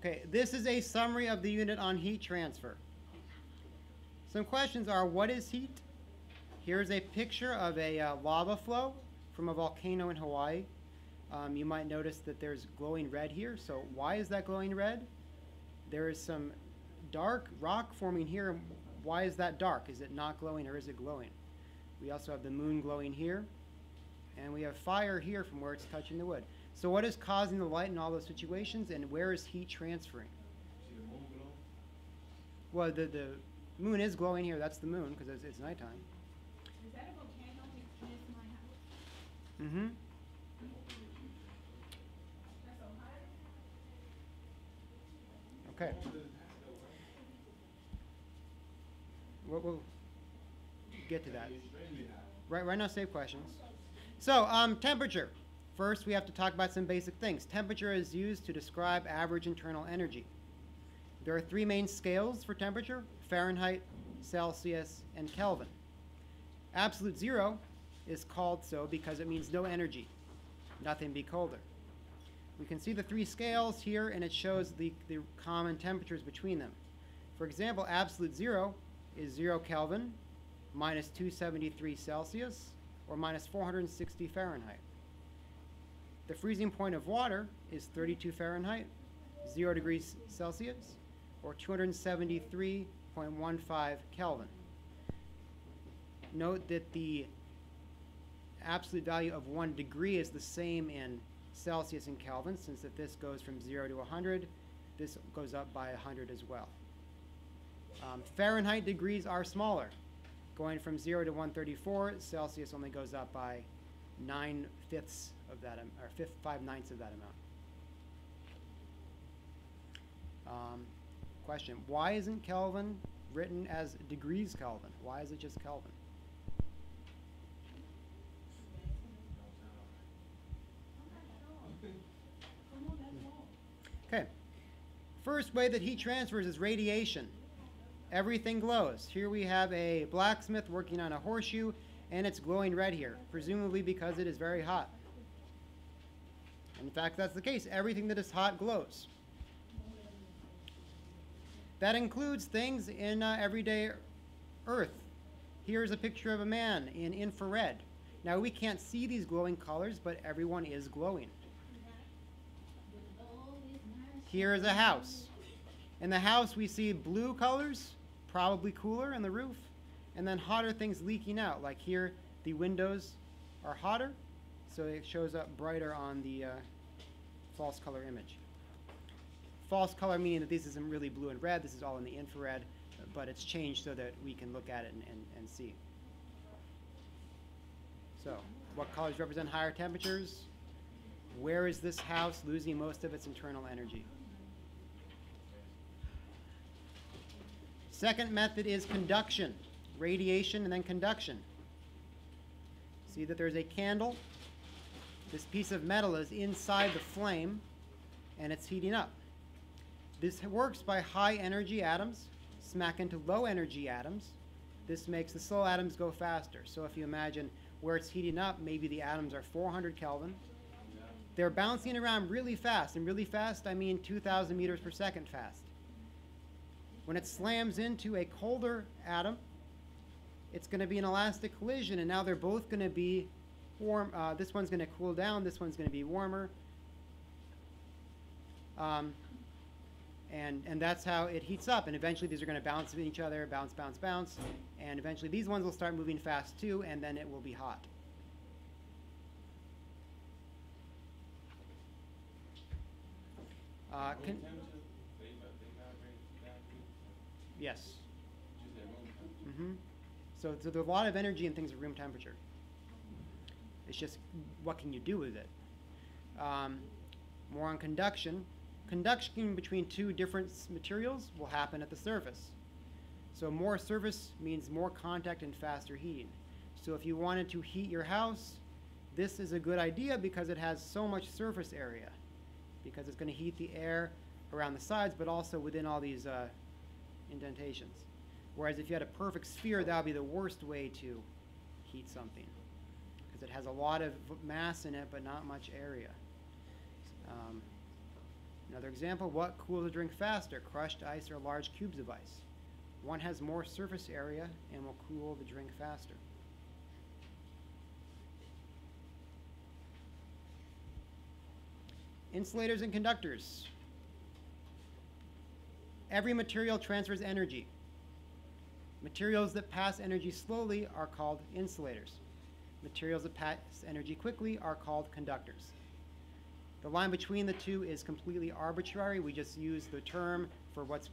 Okay, this is a summary of the unit on heat transfer. Some questions are, what is heat? Here's a picture of a lava flow from a volcano in Hawaii. You might notice that there's glowing red here. So why is that glowing red? There is some dark rock forming here. Why is that dark? Is it not glowing or is it glowing? We also have the moon glowing here. And we have fire here from where it's touching the wood. So what is causing the light in all those situations, and where is heat transferring? See the moon glow? Well, the moon is glowing here. That's the moon because it's nighttime. Is that a volcano next to my house? Mm-hmm. That's Ohio? Okay. We'll get to that. Right now, save questions. So, temperature. First, we have to talk about some basic things. Temperature is used to describe average internal energy. There are three main scales for temperature: Fahrenheit, Celsius, and Kelvin. Absolute zero is called so because it means no energy. Nothing be colder. We can see the three scales here, and it shows the common temperatures between them. For example, absolute zero is 0 Kelvin, minus 273 Celsius, or minus 460 Fahrenheit. The freezing point of water is 32 Fahrenheit, 0 degrees Celsius, or 273.15 Kelvin. Note that the absolute value of 1 degree is the same in Celsius and Kelvin, since if this goes from 0 to 100, this goes up by 100 as well. Fahrenheit degrees are smaller. Going from 0 to 134, Celsius only goes up by 9/5 of that, or 5/9 of that amount. Question: why isn't Kelvin written as degrees Kelvin? Why is it just Kelvin? Okay. First way that heat transfers is radiation. Everything glows. Here we have a blacksmith working on a horseshoe, and it's glowing red here, presumably because it is very hot. In fact, that's the case. Everything that is hot glows. That includes things in everyday Earth. Here's a picture of a man in infrared. Now, we can't see these glowing colors, but everyone is glowing. Here is a house. In the house, we see blue colors, probably cooler in the roof, and then hotter things leaking out. Like here, the windows are hotter, so it shows up brighter on the false color image. False color meaning that this isn't really blue and red, this is all in the infrared, but it's changed so that we can look at it and see. So, what colors represent higher temperatures? Where is this house losing most of its internal energy? Second method is conduction, radiation and then conduction. See that there's a candle. This piece of metal is inside the flame and it's heating up. This works by high energy atoms smack into low energy atoms. This makes the slow atoms go faster. So if you imagine where it's heating up, maybe the atoms are 400 Kelvin. They're bouncing around really fast, and really fast I mean 2,000 meters per second fast. When it slams into a colder atom, it's going to be an elastic collision, and now they're both going to be warm. This one's going to cool down, this one's going to be warmer. And that's how it heats up, and eventually these are going to bounce with each other, bounce, bounce, bounce, and eventually these ones will start moving fast too, and then it will be hot. Yes. So there's a lot of energy in things at room temperature. It's just what can you do with it? More on conduction. Conduction between two different materials will happen at the surface. So more surface means more contact and faster heating. So if you wanted to heat your house, this is a good idea because it has so much surface area, because it's going to heat the air around the sides, but also within all these indentations. Whereas if you had a perfect sphere, that would be the worst way to heat something, because it has a lot of mass in it, but not much area. Another example, what cools a drink faster, crushed ice or large cubes of ice? One has more surface area and will cool the drink faster. Insulators and conductors. Every material transfers energy. Materials that pass energy slowly are called insulators. Materials that pass energy quickly are called conductors. The line between the two is completely arbitrary. We just use the term for what's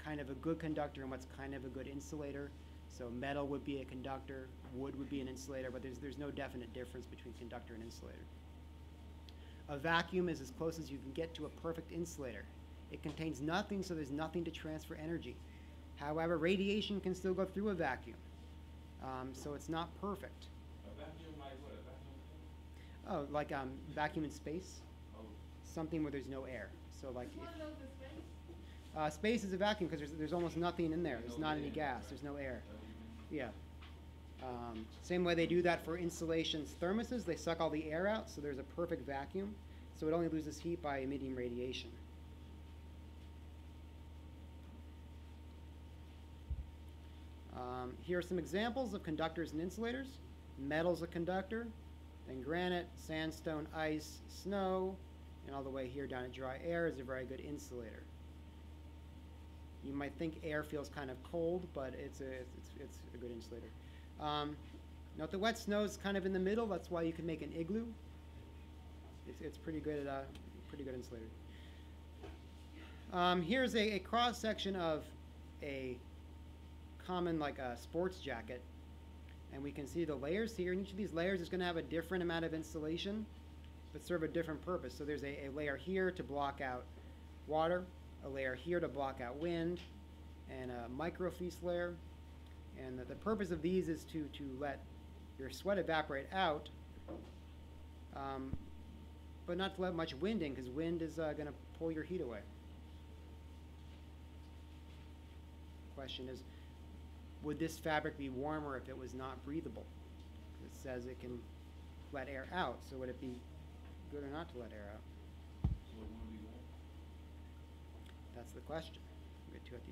kind of a good conductor and what's kind of a good insulator. So metal would be a conductor, wood would be an insulator, but there's no definite difference between conductor and insulator. A vacuum is as close as you can get to a perfect insulator. It contains nothing, so there's nothing to transfer energy. However, radiation can still go through a vacuum, so it's not perfect. A vacuum like what? A vacuum? Oh, like vacuum in space, Oh. something where there's no air. So like Which one of those is space? space is a vacuum because there's almost nothing in there. There's not any gas. There's no air. Yeah. Same way they do that for insulation's thermoses. They suck all the air out, so there's a perfect vacuum. So it only loses heat by emitting radiation. Here are some examples of conductors and insulators. Metal's a conductor, then granite, sandstone, ice, snow, and all the way here down to dry air is a very good insulator. You might think air feels kind of cold, but it's a good insulator. Note the wet snow is kind of in the middle. That's why you can make an igloo. It's pretty good insulator. Here's a cross section of a common like a sports jacket, and we can see the layers here. And each of these layers is going to have a different amount of insulation, but serve a different purpose. So there's a layer here to block out water, a layer here to block out wind, and a microfleece layer. And the purpose of these is to let your sweat evaporate out, but not to let much wind in, because wind is going to pull your heat away. Question is, would this fabric be warmer if it was not breathable? It says it can let air out, so would it be good or not to let air out? So it wouldn't be warm? That's the question. We'll get to at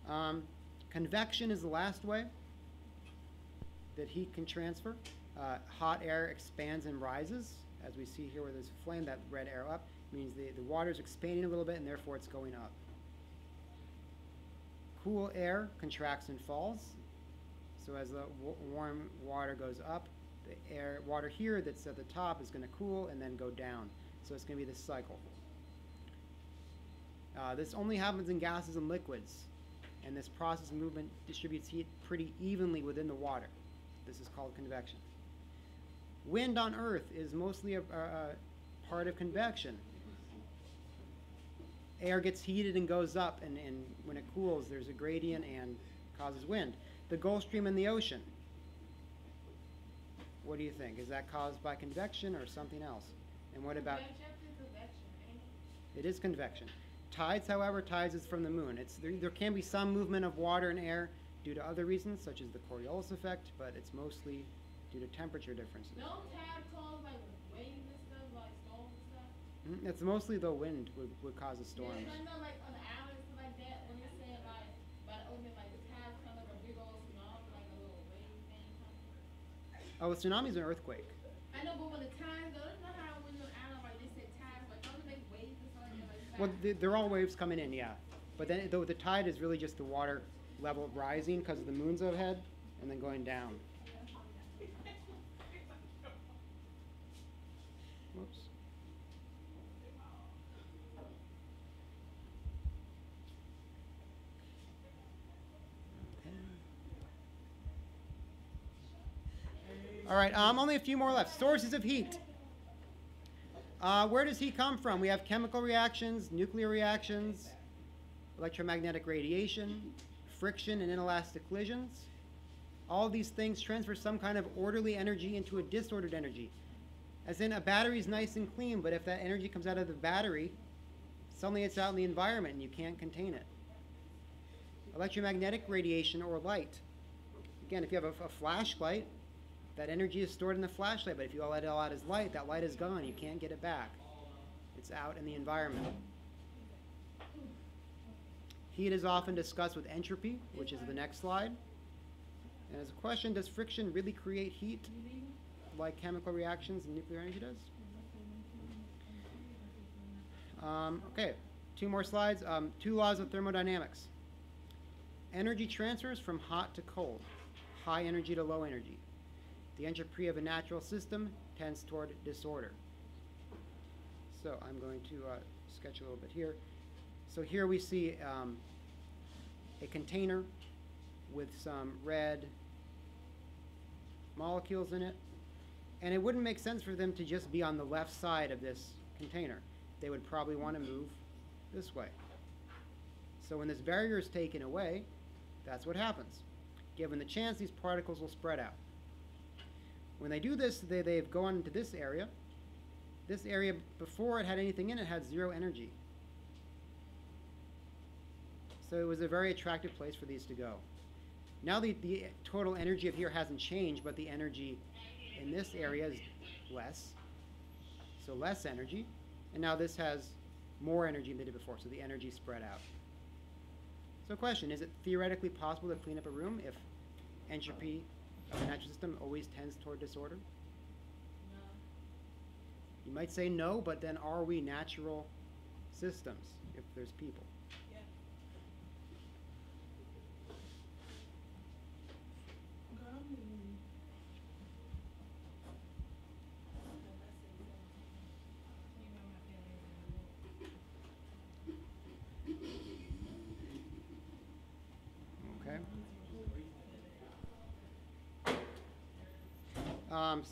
the end. Convection is the last way that heat can transfer. Hot air expands and rises. As we see here where there's a flame, that red arrow up means the water is expanding a little bit and therefore it's going up. Cool air contracts and falls. So as the warm water goes up, the water here that's at the top is going to cool and then go down. So it's going to be this cycle. This only happens in gases and liquids, and this process of movement distributes heat pretty evenly within the water. This is called convection. Wind on Earth is mostly a part of convection. Air gets heated and goes up, and when it cools, there's a gradient and causes wind. The Gulf Stream in the ocean, what do you think? Is that caused by convection or something else? And what about... It is convection. Tides, however, tides is from the moon. There can be some movement of water and air due to other reasons, such as the Coriolis effect, but it's mostly due to temperature differences. No tide caused like waves and stuff, like storms and stuff? It's mostly the wind would cause the storms. Yeah, I know like on the islands like that, when they said like by the ocean, like the tides come like a big old tsunami, like a little wave thing coming. Oh, a tsunami is an earthquake. I know, but when the tides go, you know how when you're on an island, like they said tides, like don't they make waves and stuff like that? Well, they're all waves coming in, yeah. But then the tide is really just the water level rising because of the moon's overhead and then going down. Whoops. All right, only a few more left. Sources of heat. Where does heat come from? We have chemical reactions, nuclear reactions, electromagnetic radiation, friction and inelastic collisions. All of these things transfer some kind of orderly energy into a disordered energy. As in, a battery is nice and clean, but if that energy comes out of the battery, suddenly it's out in the environment and you can't contain it. Electromagnetic radiation or light. Again, if you have a flashlight, that energy is stored in the flashlight, but if you let it all out as light, that light is gone. You can't get it back. It's out in the environment. Heat is often discussed with entropy, which is the next slide. And as a question, does friction really create heat like chemical reactions and nuclear energy does? Okay, 2 more slides. 2 laws of thermodynamics. Energy transfers from hot to cold, high energy to low energy. The entropy of a natural system tends toward disorder. So I'm going to sketch a little bit here. So here we see a container with some red molecules in it. And it wouldn't make sense for them to just be on the left side of this container. They would probably want to move this way. So when this barrier is taken away, that's what happens. Given the chance, these particles will spread out. When they do this, they go on into this area. This area, before it had anything in it, had 0 energy. So it was a very attractive place for these to go. Now the total energy of here hasn't changed, but the energy in this area is less. So less energy. And now this has more energy than it did before, so the energy spread out. So question, is it theoretically possible to clean up a room if entropy of a natural system always tends toward disorder? No. You might say no, but then are we natural systems if there's people? Yeah. Okay.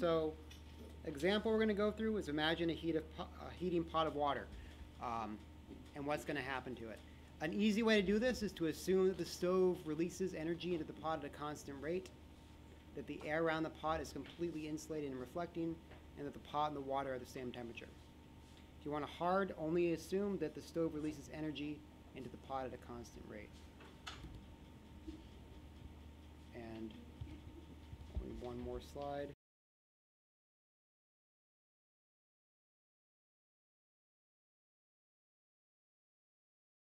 So, example we're going to go through is imagine a heating pot of water, and what's going to happen to it. An easy way to do this is to assume that the stove releases energy into the pot at a constant rate, that the air around the pot is completely insulated and reflecting, and that the pot and the water are the same temperature. If you want a hard, only assume that the stove releases energy into the pot at a constant rate. And only one more slide.